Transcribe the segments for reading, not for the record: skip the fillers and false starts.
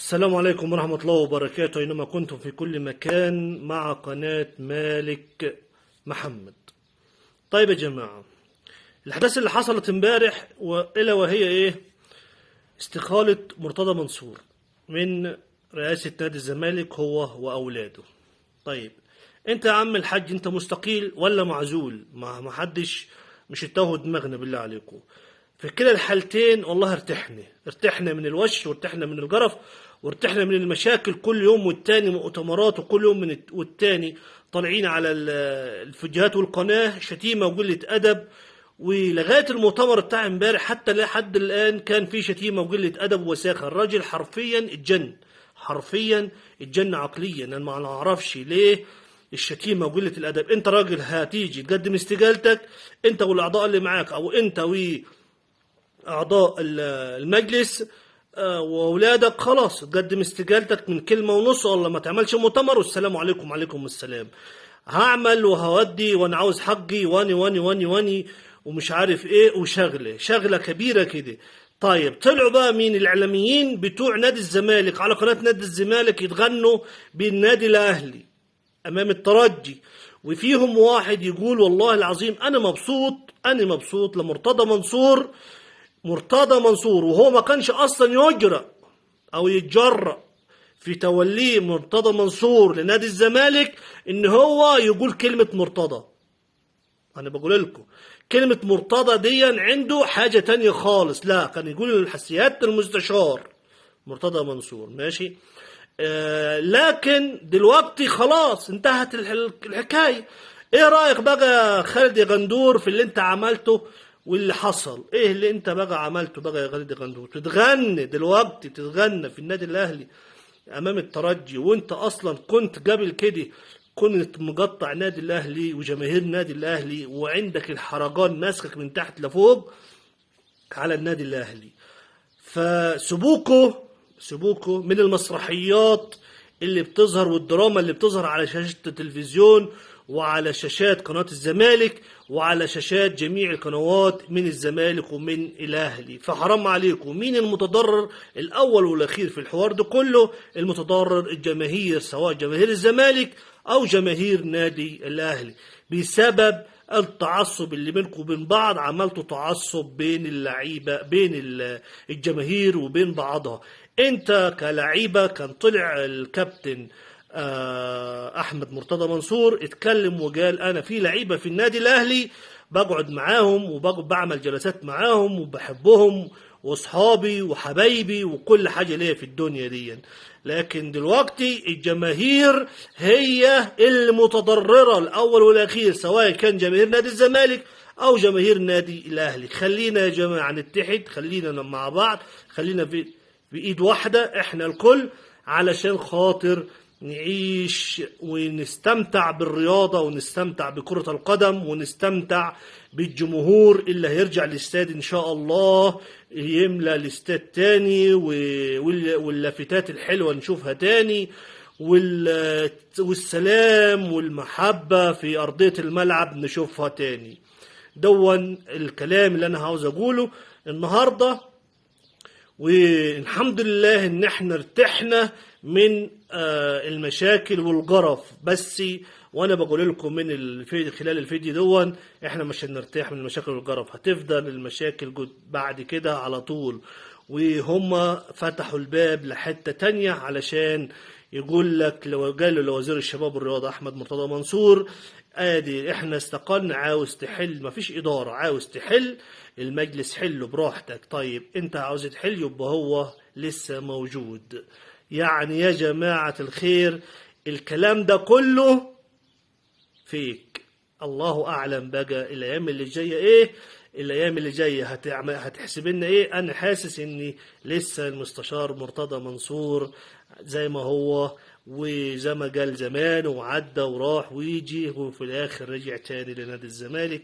السلام عليكم ورحمة الله وبركاته، أينما كنتم في كل مكان مع قناة مالك محمد. طيب يا جماعة، الأحداث اللي حصلت امبارح وإلى وهي إيه؟ استقالة مرتضى منصور من رئاسة نادي الزمالك هو وأولاده. طيب أنت يا عم الحاج، أنت مستقيل ولا معزول؟ ما حدش مش اتوه دماغنا بالله عليكم. في كلا الحالتين والله ارتحنا من الوش، وارتحنا من الجرف، وارتحنا من المشاكل. كل يوم والتاني مؤتمرات، وكل يوم والتاني طالعين على الفيديوهات والقناة شتيمة وقلة أدب. ولغاية المؤتمر بتاع امبارح حتى لحد الآن كان في شتيمة وقلة أدب وساخة. الراجل حرفيا اتجن عقليا. أنا ما أعرفش ليه الشتيمة وقلة الأدب. أنت راجل هتيجي تقدم استقالتك أنت والأعضاء اللي معاك، أو أنت أعضاء المجلس وأولادك، خلاص تقدم استقالتك من كلمة ونص، والله ما تعملش مؤتمر والسلام عليكم وعليكم السلام. هعمل وهودي وأنا عاوز حقي واني ومش عارف إيه، شغلة كبيرة كده. طيب طلعوا بقى مين؟ الإعلاميين بتوع نادي الزمالك على قناة نادي الزمالك يتغنوا بالنادي الأهلي أمام الترجي، وفيهم واحد يقول والله العظيم أنا مبسوط مرتضى منصور، وهو ما كانش اصلا يجرأ او يتجرأ في توليه مرتضى منصور لنادي الزمالك ان هو يقول كلمة مرتضى. انا بقول لكم كلمة مرتضى دي عنده حاجة تانية خالص، لا كان يقول سيادة المستشار مرتضى منصور. ماشي. لكن دلوقتي خلاص انتهت الحكاية. ايه رأيك بقى خالد يا غندور في اللي انت عملته واللي حصل؟ ايه اللي انت بقى عملته بقى يا خالد يا غندور؟ تتغنى في النادي الاهلي امام الترجي، وانت اصلا كنت قبل كده كنت مقطع نادي الاهلي وجماهير نادي الاهلي، وعندك الحرجان ماسكك من تحت لفوق على النادي الاهلي. سبوكوا من المسرحيات اللي بتظهر والدراما اللي بتظهر على شاشة التلفزيون وعلى شاشات قناة الزمالك وعلى شاشات جميع القنوات من الزمالك ومن الأهلي. فحرام عليكم، مين المتضرر الأول والأخير في الحوار ده كله؟ المتضرر الجماهير، سواء جماهير الزمالك أو جماهير نادي الأهلي، بسبب التعصب اللي بينكم وبين بعض. عملتوا تعصب بين اللعيبة، بين الجماهير وبين بعضها. انت كلعيبة كان طلع الكابتن احمد مرتضى منصور اتكلم وقال انا في لعيبة في النادي الاهلي بقعد معاهم وبعمل جلسات معاهم وبحبهم واصحابي وحبايبي وكل حاجة ليا في الدنيا دي. لكن دلوقتي الجماهير هي المتضررة الاول والاخير، سواء كان جماهير نادي الزمالك او جماهير نادي الاهلي. خلينا يا جماعة نتحد، خلينا مع بعض، خلينا بإيد واحدة احنا الكل، علشان خاطر نعيش ونستمتع بالرياضة ونستمتع بكرة القدم ونستمتع بالجمهور اللي هيرجع الاستاد ان شاء الله، يملى الاستاد تاني، واللافتات الحلوة نشوفها تاني، والسلام والمحبة في أرضية الملعب نشوفها تاني. دون الكلام اللي انا عاوز اقوله النهارده. والحمد لله ان احنا ارتحنا من المشاكل والجرف بس. وانا بقول لكم خلال الفيديو دون احنا مش هنرتاح من المشاكل والجرف، هتفضل المشاكل بعد كده على طول. وهم فتحوا الباب لحتة تانية علشان يقول لك، لو قالوا لوزير الشباب والرياضة احمد مرتضى منصور ادي احنا استقلنا، عاوز تحل، مفيش ادارة، عاوز تحل المجلس حله براحتك. طيب انت عاوز تحل يبقى هو لسه موجود. يعني يا جماعة الخير الكلام ده كله فيك. الله اعلم بقى الايام اللي جاية ايه، الايام اللي جاية هتحسب لنا ايه. انا حاسس ان لسه المستشار مرتضى منصور زي ما هو، وزي ما قال زمان وعدى وراح ويجي، وفي الاخر رجع تاني لنادي الزمالك.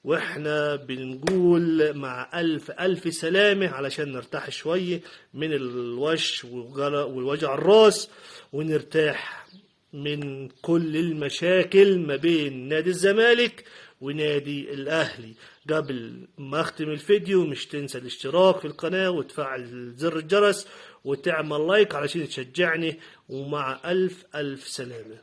واحنا بنقول مع ألف سلامة علشان نرتاح شوية من الوش والوجع الراس، ونرتاح من كل المشاكل ما بين نادي الزمالك ونادي الأهلي. قبل ما أختم الفيديو مش تنسى الاشتراك في القناة وتفعل زر الجرس وتعمل لايك علشان تشجعني، ومع ألف ألف سلامة.